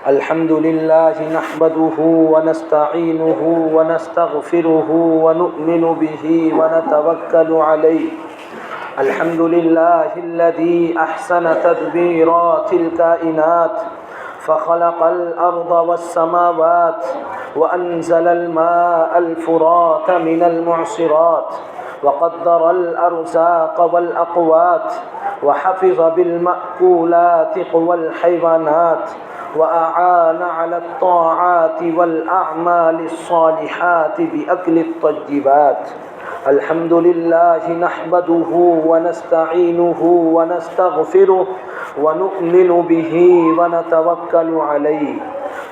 الحمد لله نحمده ونستعينه ونستغفره ونؤمن به ونتوكل عليه. الحمد لله الذي أحسن تدبيرات الكائنات فخلق الأرض والسماوات وأنزل الماء الفرات من المعصرات وقدر الأرزاق والأقوات وحفظ بالمأكولات قوى الحيوانات وأعان على الطاعات والأعمال الصالحات بأكل الطيبات. الحمد لله نحمده ونستعينه ونستغفره ونؤمن به ونتوكل عليه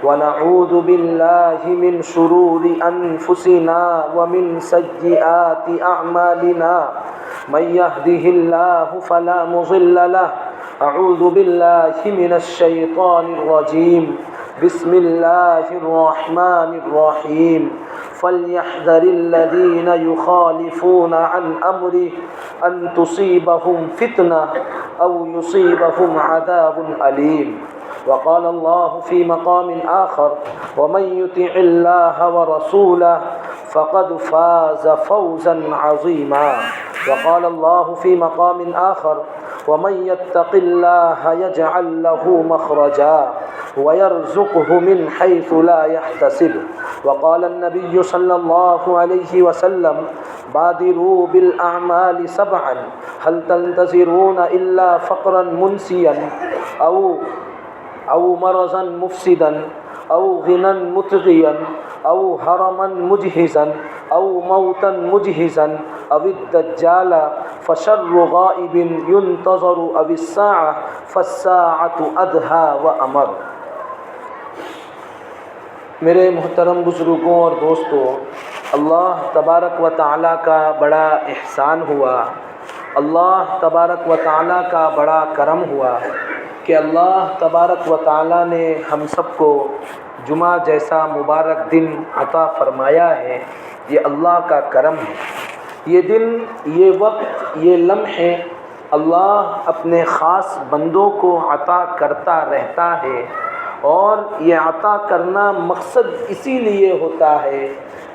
ونعوذ بالله من شرور أنفسنا ومن سيئات أعمالنا. من يهده الله فلا مضل له. أعوذ بالله من الشيطان الرجيم. بسم الله الرحمن الرحيم. فليحذر الذين يخالفون عن أمره أن تصيبهم فتنة أو يصيبهم عذاب أليم. وقال الله في مقام آخر: ومن يطع الله ورسوله فقد فاز فوزا عظيما. وقال الله في مقام آخر: ومن يتق الله يجعل له مخرجا ويرزقه من حيث لا يحتسب. وقال النبي صلى الله عليه وسلم: بادروا بالأعمال سبعا هل تنتظرون إلا فقرا منسيا أو مرضا مفسدا أو غنى مطغيا أو هرما مجهزا أو موتا مجهزا أو الدجال فشر غائب ينتظر أو الساعة فالساعة أدهى وأمر. میرے محترم بزرگوں اور دوستوں، اللہ تبارک و تعالیٰ کا بڑا احسان ہوا، اللہ تبارک و تعالیٰ کا بڑا کرم ہوا کہ اللہ تبارک و تعالیٰ نے ہم سب کو جمعہ جیسا مبارک دن عطا فرمایا ہے. یہ اللہ کا کرم ہے. یہ دن، یہ وقت، یہ لمحے اللہ اپنے خاص بندوں کو عطا کرتا رہتا ہے، اور یہ عطا کرنا مقصد اسی لیے ہوتا ہے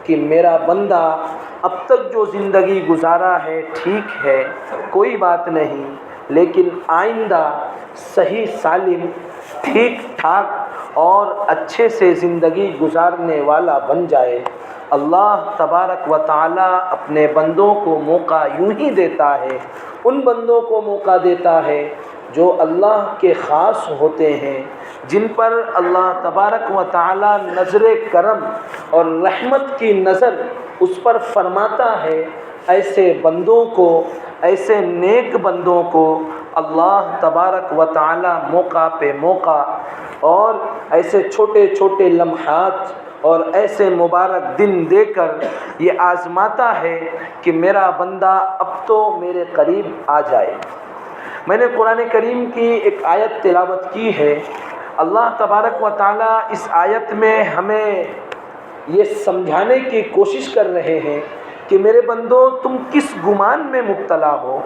کہ میرا بندہ اب تک جو زندگی گزارا ہے ٹھیک ہے، کوئی بات نہیں، لیکن آئندہ صحیح سالم، ٹھیک ٹھاک اور اچھے سے زندگی گزارنے والا بن جائے. اللہ تبارک و تعالیٰ اپنے بندوں کو موقع یوں ہی دیتا ہے، ان بندوں کو موقع دیتا ہے جو اللہ کے خاص ہوتے ہیں، جن پر اللہ تبارک و تعالیٰ نظر کرم اور رحمت کی نظر اس پر فرماتا ہے. ایسے بندوں کو، ایسے نیک بندوں کو اللہ تبارک و تعالیٰ موقع پہ موقع اور ایسے چھوٹے چھوٹے لمحات اور ایسے مبارک دن دے کر یہ آزماتا ہے کہ میرا بندہ اب تو میرے قریب آ جائے. میں نے قرآن کریم کی ایک آیت تلاوت کی ہے. اللہ تبارک و تعالیٰ اس آیت میں ہمیں یہ سمجھانے کی کوشش کر رہے ہیں کہ میرے بندو، تم کس گمان میں مبتلا ہو؟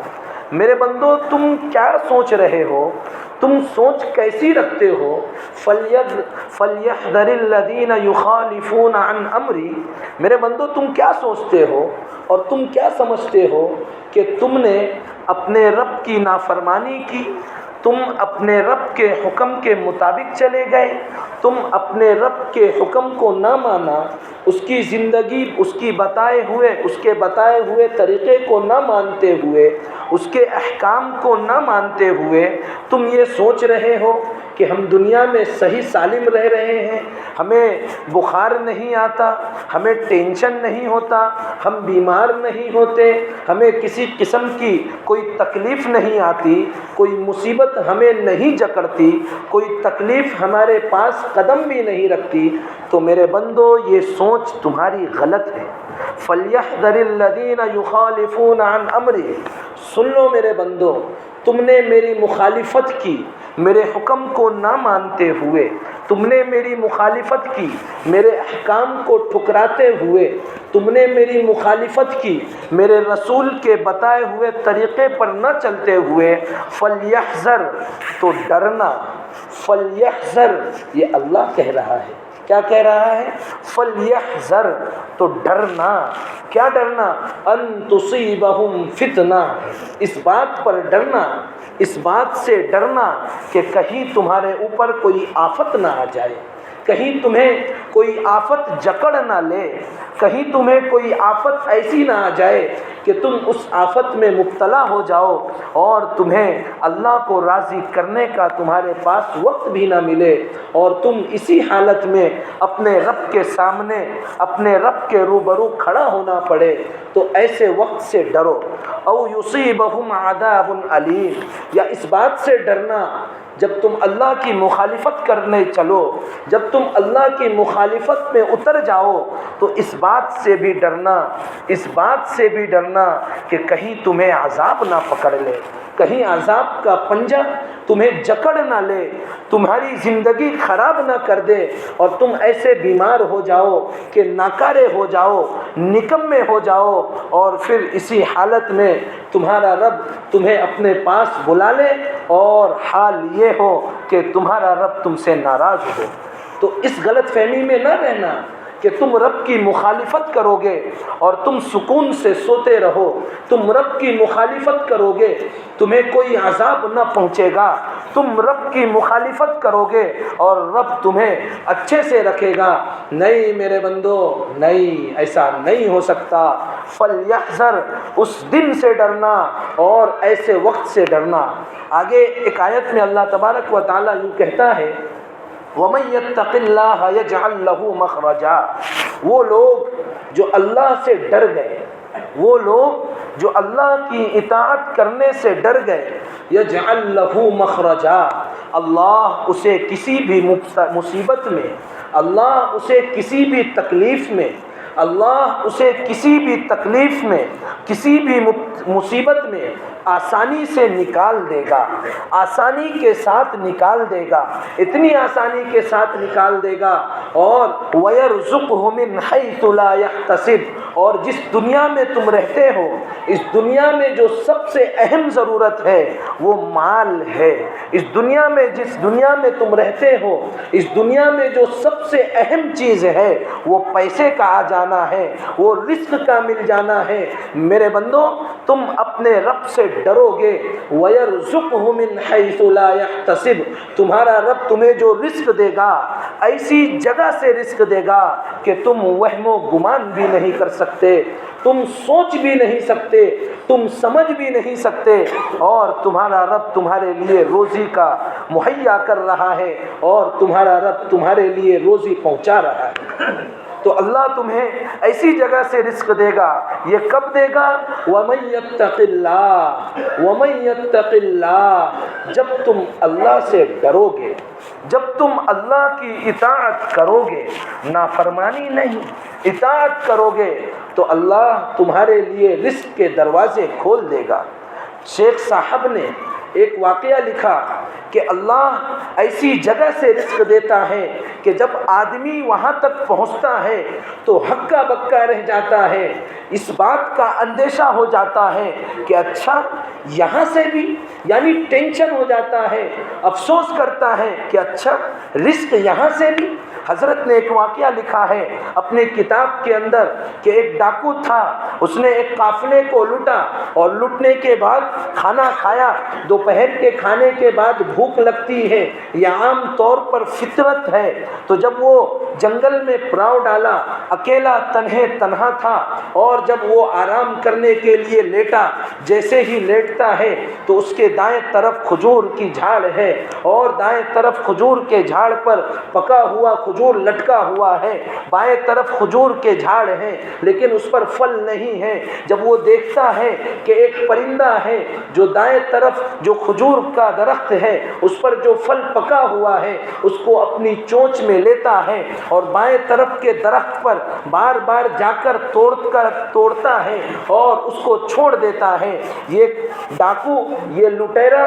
میرے بندو، تم کیا سوچ رہے ہو؟ تم سوچ کیسی رکھتے ہو؟ فَلْيَحْذَرِ الَّذِينَ يُخَالِفُونَ عَنْ أَمْرِي. میرے بندو، تم کیا سوچتے ہو اور تم کیا سمجھتے ہو کہ تم نے اپنے رب کی نافرمانی کی، تم اپنے رب کے حکم کے مطابق چلے گئے، تم اپنے رب کے حکم کو نہ مانا، اس کی زندگی، اس کے بتائے ہوئے طریقے کو نہ مانتے ہوئے، اس کے احکام کو نہ مانتے ہوئے تم یہ سوچ رہے ہو کہ ہم دنیا میں صحیح سالم رہ رہے ہیں، ہمیں بخار نہیں آتا، ہمیں ٹینشن نہیں ہوتا، ہم بیمار نہیں ہوتے، ہمیں کسی قسم کی کوئی تکلیف نہیں آتی، کوئی مصیبت ہمیں نہیں جکڑتی، کوئی تکلیف ہمارے پاس قدم بھی نہیں رکھتی. تو میرے بندو، یہ سوچ تمہاری غلط ہے. فَلْيَحْذَرِ الَّذِينَ يُخَالِفُونَ عَنْ أَمْرِي. سن لو میرے بندو، تم نے میری مخالفت کی، میرے حکم کو نہ مانتے ہوئے تم نے میری مخالفت کی، میرے احکام کو ٹھکراتے ہوئے تم نے میری مخالفت کی، میرے رسول کے بتائے ہوئے طریقے پر نہ چلتے ہوئے، فلیحذر تو ڈرنا، فلیحذر یہ اللہ کہہ رہا ہے، کیا کہہ رہا ہے؟ فلیحذر تو ڈرنا، کیا ڈرنا؟ ان تصیبہم فتنہ، اس بات پر ڈرنا، اس بات سے ڈرنا کہ کہیں تمہارے اوپر کوئی آفت نہ آ جائے، کہیں تمہیں کوئی آفت جکڑ نہ لے، کہیں تمہیں کوئی آفت ایسی نہ آ جائے کہ تم اس آفت میں مبتلا ہو جاؤ اور تمہیں اللہ کو راضی کرنے کا تمہارے پاس وقت بھی نہ ملے اور تم اسی حالت میں اپنے رب کے سامنے اپنے رب کے روبرو کھڑا ہونا پڑے، تو ایسے وقت سے ڈرو۔ او یصیبہم عذاب علیم، یا اس بات سے ڈرنا جب تم اللہ کی مخالفت کرنے چلو، جب تم اللہ کی مخالفت میں اتر جاؤ تو اس بات سے بھی ڈرنا، اس بات سے بھی ڈرنا کہ کہیں تمہیں عذاب نہ پکڑ لے، کہیں عذاب کا پنجہ تمہیں جکڑ نہ لے، تمہاری زندگی خراب نہ کر دے اور تم ایسے بیمار ہو جاؤ کہ ناکارے ہو جاؤ، نکمے ہو جاؤ، اور پھر اسی حالت میں تمہارا رب تمہیں اپنے پاس بلا لے اور حال یہ ہو کہ تمہارا رب تم سے ناراض ہو۔ تو اس غلط فہمی میں نہ رہنا کہ تم رب کی مخالفت کرو گے اور تم سکون سے سوتے رہو، تم رب کی مخالفت کرو گے تمہیں کوئی عذاب نہ پہنچے گا، تم رب کی مخالفت کرو گے اور رب تمہیں اچھے سے رکھے گا۔ نہیں میرے بندو، نہیں، ایسا نہیں ہو سکتا۔ فلیحذر، اس دن سے ڈرنا اور ایسے وقت سے ڈرنا۔ آگے ایک آیت میں اللہ تبارک و تعالیٰ یوں کہتا ہے، وَمَن يَتَّقِ اللَّهَ يَجْعَل لَّهُ مَخْرَجًا، وہ لوگ جو اللہ سے ڈر گئے، وہ لوگ جو اللہ کی اطاعت کرنے سے ڈر گئے، يَجْعَل لَّهُ مَخْرَجًا، اللہ اسے کسی بھی مصیبت میں، اللہ اسے کسی بھی تکلیف میں، اللہ اسے کسی بھی تکلیف میں، کسی بھی مصیبت میں آسانی سے نکال دے گا، آسانی کے ساتھ نکال دے گا، اتنی آسانی کے ساتھ نکال دے گا۔ اور وَيَرْزُقْهُ مِنْ حَيْثُ لَا يَحْتَسِبُ، اور جس دنیا میں تم رہتے ہو، اس دنیا میں جو سب سے اہم ضرورت ہے وہ مال ہے۔ اس دنیا میں، جس دنیا میں تم رہتے ہو، اس دنیا میں جو سب سے اہم چیز ہے وہ پیسے کا آ جانا ہے، وہ رزق کا مل جانا ہے۔ میرے بندو، تم اپنے رب سے ڈرو گے، وَيَرْزُقْهُ مِنْ حَيْثُ لَا يَحْتَسِبُ، تمہارا رب تمہیں جو رزق دے گا ایسی جگہ سے رزق دے گا کہ تم وہم و گمان بھی نہیں کر سکتے، تم سوچ بھی نہیں سکتے، تم سمجھ بھی نہیں سکتے، اور تمہارا رب تمہارے لیے روزی کا مہیا کر رہا ہے اور تمہارا رب تمہارے لیے روزی پہنچا رہا ہے۔ تو اللہ تمہیں ایسی جگہ سے رزق دے گا۔ یہ کب دے گا؟ وَمَن يَتَّقِ اللَّهَ، وَمَن يَتَّقِ اللَّهَ، جب تم اللہ سے ڈرو گے، جب تم اللہ کی اطاعت کرو گے، نافرمانی نہیں، اطاعت کرو گے تو اللہ تمہارے لیے رزق کے دروازے کھول دے گا۔ شیخ صاحب نے ایک واقعہ لکھا کہ اللہ ایسی جگہ سے رزق دیتا ہے کہ جب آدمی وہاں تک پہنچتا ہے تو ہکا بکا رہ جاتا ہے، اس بات کا اندیشہ ہو جاتا ہے کہ اچھا یہاں سے بھی، یعنی ٹینشن ہو جاتا ہے، افسوس کرتا ہے کہ اچھا رزق یہاں سے بھی۔ حضرت نے ایک واقعہ لکھا ہے اپنی کتاب کے اندر کہ ایک ڈاکو تھا، اس نے ایک قافلے کو لوٹا اور لوٹنے کے بعد کھانا کھایا، دوپہر کے کھانے کے بعد بھوک لگتی ہے، یہ عام طور پر فطرت ہے۔ تو جب وہ جنگل میں پڑاؤ ڈالا، اکیلا تنہا تھا، اور جب وہ آرام کرنے کے لیے لیٹا، جیسے ہی لیٹتا ہے تو اس کے دائیں طرف کھجور کی جھاڑ ہے اور دائیں طرف کھجور کے جھاڑ پر پکا ہوا کھجور لٹکا ہوا ہے، بائیں طرف کھجور کے جھاڑ ہیں لیکن اس پر پھل نہیں ہے۔ جب وہ دیکھتا ہے کہ ایک پرندہ ہے جو دائیں طرف جو کھجور کا درخت ہے اس پر جو پھل پکا ہوا ہے اس کو اپنی چونچ میں لیتا ہے اور بائیں طرف کے درخت پر بار بار جا کر توڑتا ہے اور اس کو چھوڑ دیتا ہے۔ یہ ڈاکو، یہ لٹیرا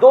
2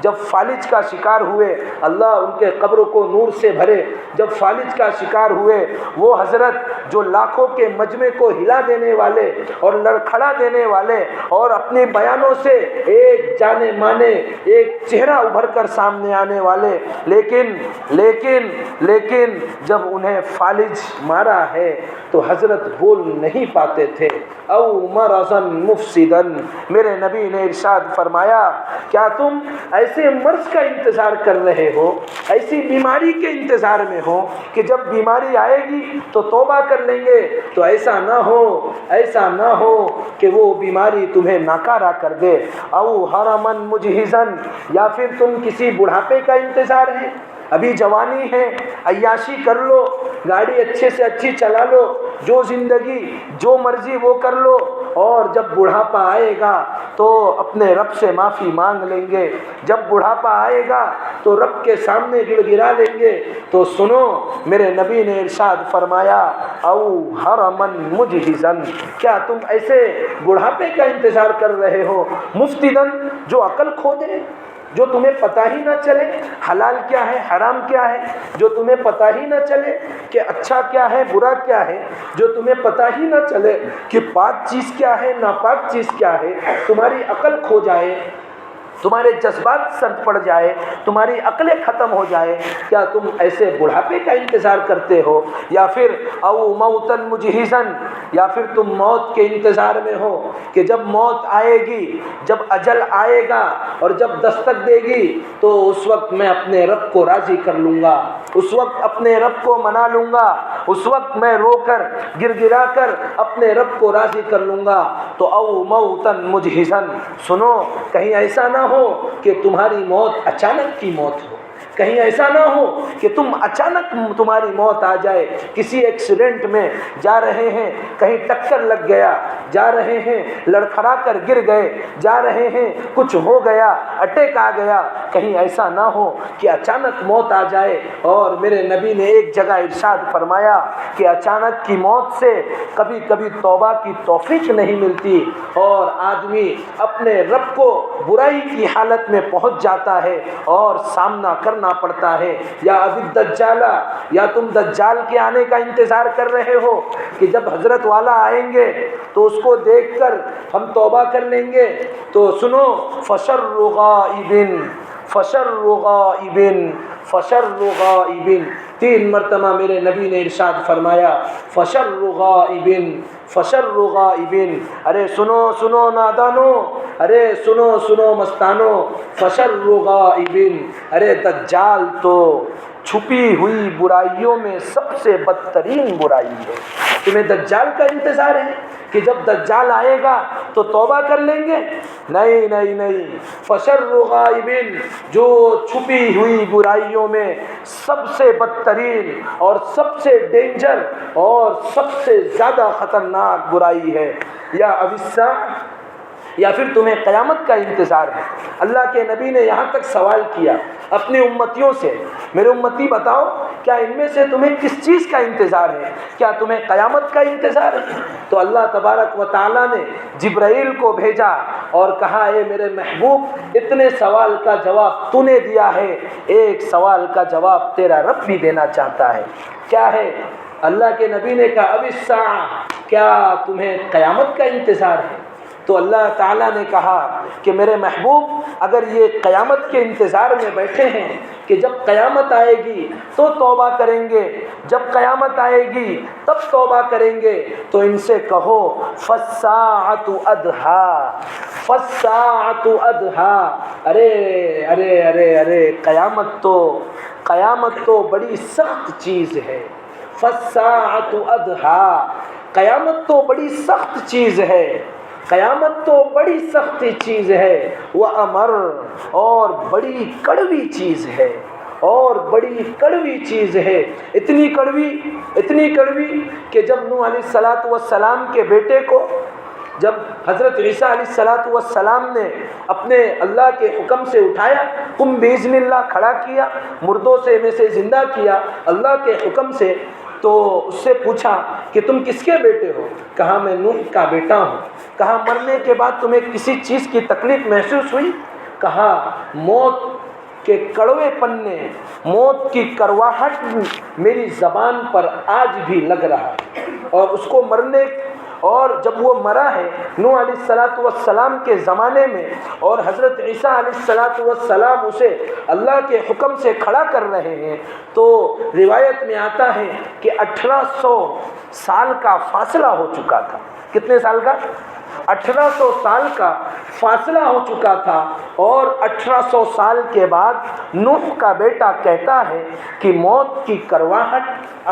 جب فالج کا شکار ہوئے اللہ ان کے قبر کو نور سے بھرے، جب فالج کا شکار ہوئے وہ حضرت جو لاکھوں کے مجمع کو ہلا دینے والے اور لڑکھڑا دینے والے اور اپنے بیانوں سے ایک جانے مانے ایک چہرہ ابھر کر سامنے آنے والے، لیکن جب انہیں فالج مارا ہے تو حضرت بول نہیں پاتے تھے۔ او مرضن مفسدن، میرے نبی نے ارشاد فرمایا کیا تم ایسے مرض کا انتظار کر رہے ہو، ایسی بیماری کے انتظار میں ہو کہ جب بیماری آئے گی تو توبہ کر لیں گے؟ تو ایسا نہ ہو کہ وہ بیماری تمہیں ناکارہ کر دے۔ او حرمن مجہزن، یا پھر تم کسی بڑھاپے کا انتظار ہے، ابھی جوانی ہے عیاشی کر لو، گاڑی اچھے سے اچھی چلا لو، جو زندگی جو مرضی وہ کر لو، اور جب بڑھاپا آئے گا تو اپنے رب سے معافی مانگ لیں گے، جب بڑھاپا آئے گا تو رب کے سامنے گڑ گڑا لیں گے۔ تو سنو، میرے نبی نے ارشاد فرمایا او حرمن مجہزن، کیا تم ایسے بڑھاپے کا انتظار کر رہے ہو مفتدن جو عقل کھو دے، جو تمہیں پتہ ہی نہ چلے حلال کیا ہے حرام کیا ہے، جو تمہیں پتہ ہی نہ چلے کہ اچھا کیا ہے برا کیا ہے، جو تمہیں پتہ ہی نہ چلے کہ پاک چیز کیا ہے ناپاک چیز کیا ہے، تمہاری عقل کھو جائے، تمہارے جذبات سرد پڑ جائے، تمہاری عقلیں ختم ہو جائے، کیا تم ایسے بڑھاپے کا انتظار کرتے ہو؟ یا پھر او موتن مجہزن، یا پھر تم موت کے انتظار میں ہو کہ جب موت آئے گی، جب اجل آئے گا اور جب دستک دے گی تو اس وقت میں اپنے رب کو راضی کر لوں گا، اس وقت اپنے رب کو منا لوں گا، اس وقت میں رو کر گر گرا کر اپنے رب کو راضی کر لوں گا۔ تو او موتن مجہزن، سنو کہیں ایسا نہ ہو کہ تمہاری موت اچانک کی موت ہو، کہیں ایسا نہ ہو کہ اچانک تمہاری موت آ جائے، کسی ایکسیڈنٹ میں جا رہے ہیں کہیں ٹکر لگ گیا، جا رہے ہیں لڑکھڑا کر گر گئے، جا رہے ہیں کچھ ہو گیا اٹیک آ گیا، کہیں ایسا نہ ہو کہ اچانک موت آ جائے۔ اور میرے نبی نے ایک جگہ ارشاد فرمایا کہ اچانک کی موت سے کبھی کبھی توبہ کی توفیق نہیں ملتی اور آدمی اپنے رب کو برائی کی حالت میں پہنچ جاتا ہے اور سامنا کرنا پڑتا ہے۔ یا ابھی دجالہ، یا تم دجال کے آنے کا انتظار کر رہے ہو کہ جب حضرت والا آئیں گے تو اس کو دیکھ کر ہم توبہ کر لیں گے؟ تو سنو، فشر غائب، 3 مرتبہ میرے نبی نے ارشاد فرمایا فشر غائب، ارے سنو نادانو، ارے سنو مستانو، فشر غائب، ارے دجال تو چھپی ہوئی برائیوں میں سب سے بدترین برائی ہے۔ تمہیں دجال کا انتظار ہے کہ جب دجال آئے گا تو توبہ کر لیں گے؟ نہیں، فشر غائب، جو چھپی ہوئی برائیوں میں سب سے بدترین اور سب سے ڈینجر اور سب سے زیادہ خطرناک برائی ہے۔ یا ابسا، یا پھر تمہیں قیامت کا انتظار ہے۔ اللہ کے نبی نے یہاں تک سوال کیا اپنی امتیوں سے، میرے امتی بتاؤ کیا ان میں سے تمہیں کس چیز کا انتظار ہے؟ کیا تمہیں قیامت کا انتظار ہے؟ تو اللہ تبارک و تعالیٰ نے جبرائیل کو بھیجا اور کہا اے میرے محبوب، اتنے سوال کا جواب تو نے دیا ہے، ایک سوال کا جواب تیرا رب بھی دینا چاہتا ہے۔ کیا ہے؟ اللہ کے نبی نے کہا اب الساعہ، کیا تمہیں قیامت کا انتظار ہے؟ تو اللہ تعالیٰ نے کہا کہ میرے محبوب، اگر یہ قیامت کے انتظار میں بیٹھے ہیں کہ جب قیامت آئے گی تو توبہ کریں گے، جب قیامت آئے گی تب توبہ کریں گے، تو ان سے کہو فالساعۃ ادھا، ارے قیامت تو بڑی سخت چیز ہے۔ فالساعۃ ادھا، قیامت تو بڑی سخت چیز ہے، قیامت تو بڑی سخت چیز ہے، وَأَمَرْ، اور بڑی کڑوی چیز ہے، اور بڑی کڑوی چیز ہے، اتنی کڑوی کہ جب نوح علیہ السلام کے بیٹے کو جب حضرت عیسیٰ علیہ السلام نے اپنے اللہ کے حکم سے اٹھایا، قم بِإِذْنِ اللہ، کھڑا کیا، مردوں میں سے زندہ کیا اللہ کے حکم سے، تو اس سے پوچھا کہ تم کس کے بیٹے ہو؟ کہا میں نوح کا بیٹا ہوں۔ کہا مرنے کے بعد تمہیں کسی چیز کی تکلیف محسوس ہوئی؟ کہا موت کے کڑوے پنے، موت کی کرواہٹ میری زبان پر آج بھی لگ رہا ہے، اور اس کو مرنے، اور جب وہ مرا ہے نوح علیہ السلام کے زمانے میں، اور حضرت عیسیٰ علیہ السلام اسے اللہ کے حکم سے کھڑا کر رہے ہیں، تو روایت میں آتا ہے کہ 1800 سال کا فاصلہ ہو چکا تھا۔ کتنے سال کا؟ 1800 سال کا فاصلہ ہو چکا تھا، اور 1800 سال کے بعد نوح کا بیٹا کہتا ہے کہ موت کی کرواہٹ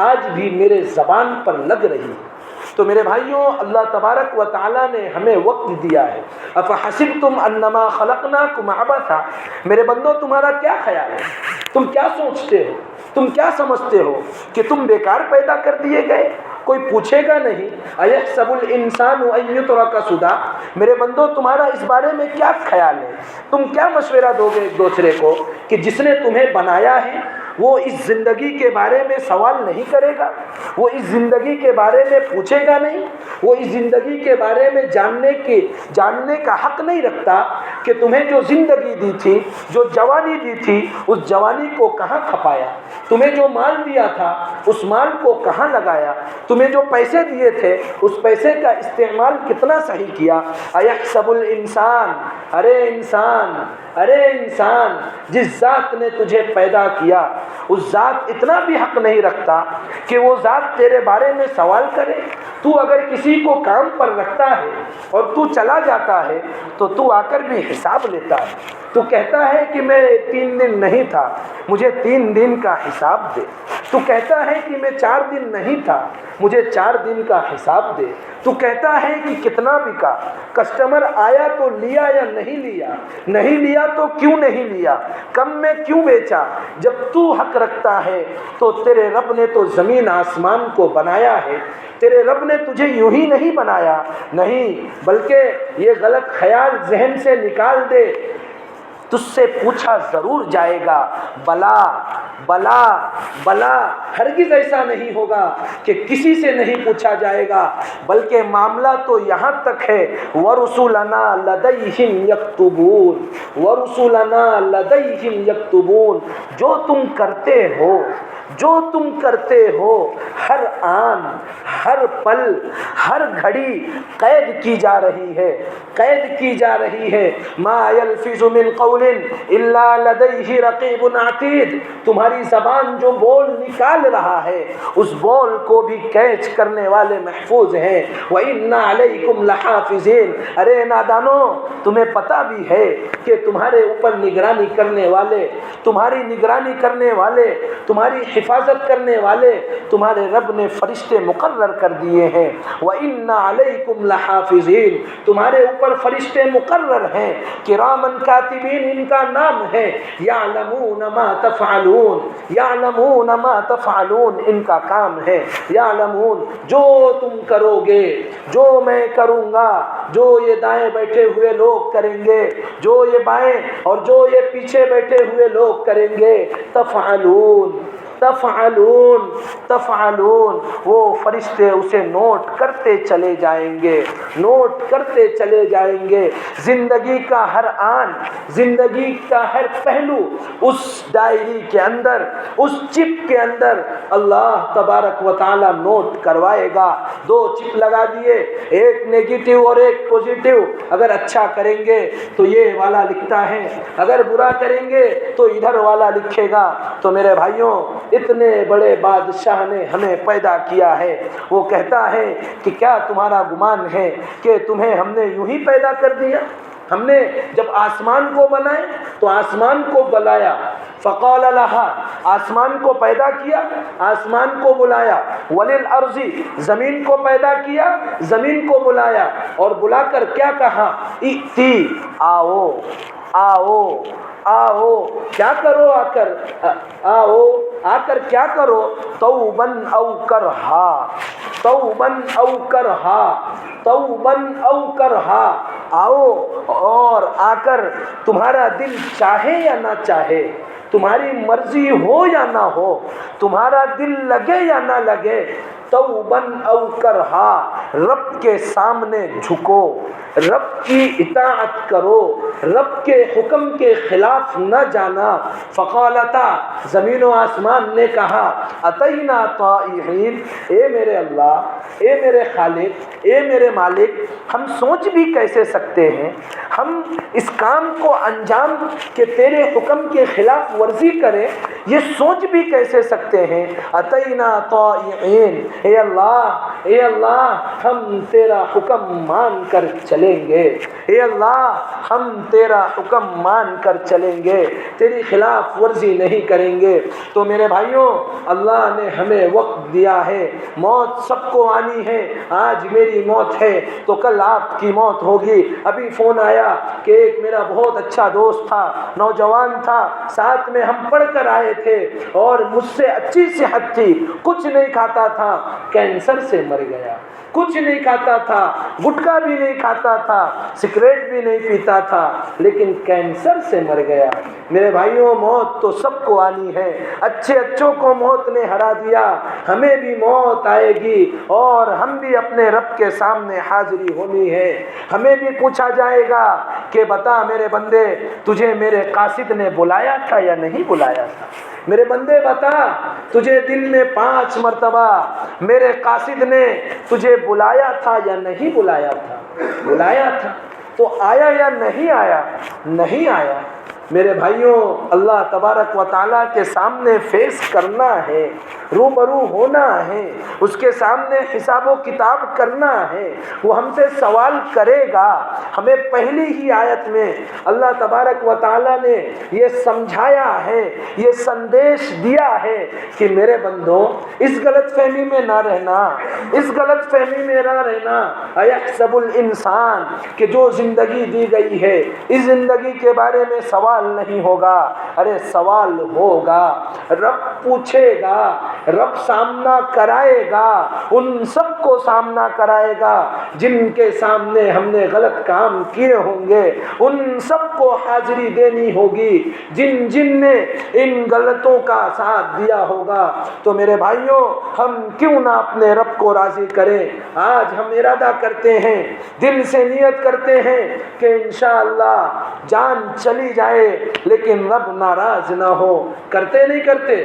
آج بھی میرے زبان پر لگ رہی ہے۔ تو میرے بھائیوں، اللہ تبارک و تعالیٰ نے ہمیں وقت دیا ہے۔ افحسبتم انما خلقناکم عبثا، میرے بندو تمہارا کیا خیال ہے؟ تم کیا سوچتے ہو؟ تم کیا سمجھتے ہو کہ تم بیکار پیدا کر دیے گئے؟ کوئی پوچھے گا نہیں۔ ایحسب الانسان ان یترک سدی، میرے بندو تمہارا اس بارے میں کیا خیال ہے؟ تم کیا مشورہ دو گے ایک دوسرے کو کہ جس نے تمہیں بنایا ہے وہ اس زندگی کے بارے میں سوال نہیں کرے گا؟ وہ اس زندگی کے بارے میں پوچھے گا نہیں؟ وہ اس زندگی کے بارے میں جاننے کا حق نہیں رکھتا کہ تمہیں جو زندگی دی تھی، جو جوانی دی تھی، اس جوانی کو کہاں کھپایا؟ تمہیں جو مال دیا تھا اس مال کو کہاں لگایا؟ تمہیں جو پیسے دیے تھے اس پیسے کا استعمال کتنا صحیح کیا؟ ایحسب الانسان، ارے انسان، جس ذات نے تجھے پیدا کیا اس ذات اتنا بھی حق نہیں رکھتا کہ وہ ذات تیرے بارے میں سوال کرے؟ تو اگر کسی کو کام پر رکھتا ہے اور تو چلا جاتا ہے تو آ کر بھی حساب لیتا ہے۔ تو کہتا ہے کہ میں 3 دن نہیں تھا، مجھے 3 دن کا حساب دے۔ تو کہتا ہے کہ میں 4 دن نہیں تھا، مجھے 4 دن کا حساب دے۔ تو کہتا ہے کہ کتنا بکا، کسٹمر آیا تو لیا یا نہیں لیا تو کیوں نہیں لیا، کم میں کیوں بیچا؟ جب تو حق رکھتا ہے تو تیرے رب نے تو زمین آسمان کو بنایا ہے، تیرے رب نے تجھے یوں ہی نہیں بنایا، نہیں بلکہ یہ غلط خیال ذہن سے نکال دے، تجھ سے پوچھا ضرور جائے گا۔ بلا ہرگز ایسا نہیں ہوگا کہ کسی سے نہیں پوچھا جائے گا، بلکہ معاملہ تو یہاں تک ہے وَرُسُلَنَا لَدَيْهِمْ يَكْتُبُونَ، جو تم کرتے ہو ہر آن، ہر پل، ہر گھڑی قید کی جا رہی ہے۔ ما يلفظ من قول الا لديه رقیب عتید، تمہاری زبان جو بول نکال رہا ہے اس بول کو بھی کیچ کرنے والے محفوظ ہیں۔ وَإِنَّ عَلَيْكُمْ لَحَافِظِينَ، ارے نادانو تمہیں پتہ بھی ہے کہ تمہارے اوپر نگرانی کرنے والے، تمہاری نگرانی کرنے والے، تمہاری حفاظت کرنے والے تمہارے رب نے فرشتے مقرر کر دیے ہیں۔ وَإِنَّ عَلَيْكُمْ لَحَافِظِينَ، تمہارے اوپر فرشتے مقرر ہیں، کرامن کاتبین ان کا نام ہے، یعلمون ما تفعلون ان کا کام ہے، یعلمون جو تم کرو گے، جو میں کروں گا، جو یہ دائیں بیٹھے ہوئے لوگ کریں گے، جو یہ بائیں اور جو یہ پیچھے بیٹھے ہوئے لوگ کریں گے، تفعلون، وہ فرشتے اسے نوٹ کرتے چلے جائیں گے۔ زندگی کا ہر آن، زندگی کا ہر پہلو اس ڈائری کے اندر، اس چپ کے اندر اللہ تبارک و تعالی نوٹ کروائے گا۔ 2 چپ لگا دیے، ایک نیگیٹو اور ایک پوزیٹو، اگر اچھا کریں گے تو یہ والا لکھتا ہے، اگر برا کریں گے تو ادھر والا لکھے گا۔ تو میرے بھائیوں، اتنے بڑے بادشاہ نے ہمیں پیدا کیا ہے، وہ کہتا ہے کہ کیا تمہارا گمان ہے کہ تمہیں ہم نے یوں ہی پیدا کر دیا؟ ہم نے جب آسمان کو بنائے تو آسمان کو بلایا، فقال لها، آسمان کو پیدا کیا، آسمان کو بلایا، وللارض، زمین کو پیدا کیا، زمین کو بلایا، اور بلا کر کیا کہا؟ ائتی، آؤ، کیا کرو آ کر کیا کرو؟ توبن او کرہا، آؤ اور آ کر تمہارا دل چاہے یا نہ چاہے، تمہاری مرضی ہو یا نہ ہو، تمہارا دل لگے یا نہ لگے، توبن او کرہا، رب کے سامنے جھکو، رب کی اطاعت کرو، رب کے حکم کے خلاف نہ جانا۔ فقالتا، زمین و آسمان نے کہا، اتینا طائعین، اے میرے اللہ، اے میرے خالق، اے میرے مالک، ہم سوچ بھی کیسے سکتے ہیں، ہم اس کام کو انجام کہ تیرے حکم کے خلاف ورزی کریں، یہ سوچ بھی کیسے سکتے ہیں۔ اتینا طائعین، اے اللہ، اے اللہ، ہم تیرا حکم مان کر چلیں گے، اے اللہ ہم تیرا حکم مان کر چلیں گے، تیری خلاف ورزی نہیں کریں گے۔ تو میرے بھائیوں، اللہ نے ہمیں وقت دیا ہے، موت سب کو آنی ہے، آج میری موت ہے تو کل آپ کی موت ہوگی۔ ابھی فون آیا کہ ایک میرا بہت اچھا دوست تھا، نوجوان تھا، ساتھ میں ہم پڑھ کر آئے تھے اور مجھ سے اچھی صحت تھی، کچھ نہیں کھاتا تھا، کینسر سے مر گیا۔ کچھ نہیں کھاتا تھا، گٹکا بھی نہیں کھاتا تھا، سگریٹ بھی نہیں پیتا تھا، لیکن کینسر سے مر گیا۔ میرے بھائیوں، موت تو سب کو آنی ہے، اچھے اچھوں کو موت نے ہرا دیا، ہمیں بھی موت آئے گی اور ہم بھی اپنے رب کے سامنے حاضری ہونی ہے۔ ہمیں بھی پوچھا جائے گا کہ بتا میرے بندے، تجھے میرے قاصد نے بلایا تھا یا نہیں بلایا تھا؟ میرے بندے بتا، تجھے دن میں 5 مرتبہ میرے قاصد نے تجھے بلایا تھا یا نہیں بلایا تھا؟ بلایا تھا تو آیا یا نہیں آیا؟ نہیں آیا۔ میرے بھائیوں، اللہ تبارک و تعالیٰ کے سامنے فیس کرنا ہے، روبرو ہونا ہے، اس کے سامنے حساب و کتاب کرنا ہے، وہ ہم سے سوال کرے گا۔ ہمیں پہلی ہی آیت میں اللہ تبارک و تعالیٰ نے یہ سمجھایا ہے، یہ سندیش دیا ہے کہ میرے بندوں، اس غلط فہمی میں نہ رہنا، اس غلط فہمی میں نہ رہنا۔ ایحسب الانسان، کہ جو زندگی دی گئی ہے اس زندگی کے بارے میں سوال نہیں ہوگا۔ ارے سوال ہوگا، رب پوچھے گا، رب سامنا کرائے گا، ان سب کو سامنا کرائے گا جن کے سامنے ہم نے غلط کام کیے ہوں گے، ان سب کو حاضری دینی ہوگی جن جن نے ان غلطوں کا ساتھ دیا ہوگا۔ تو میرے بھائیوں، ہم کیوں نہ اپنے رب کو راضی کریں؟ آج ہم ارادہ کرتے ہیں، دل سے نیت کرتے ہیں کہ انشاءاللہ جان چلی جائے لیکن رب ناراض نہ ہو۔ کرتے نہیں کرتے؟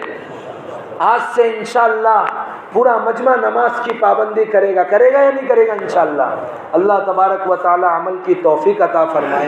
آج سے انشاءاللہ پورا مجمع نماز کی پابندی کرے گا یا نہیں کرے گا؟ انشاءاللہ اللہ تبارک و تعالی عمل کی توفیق عطا فرمائے۔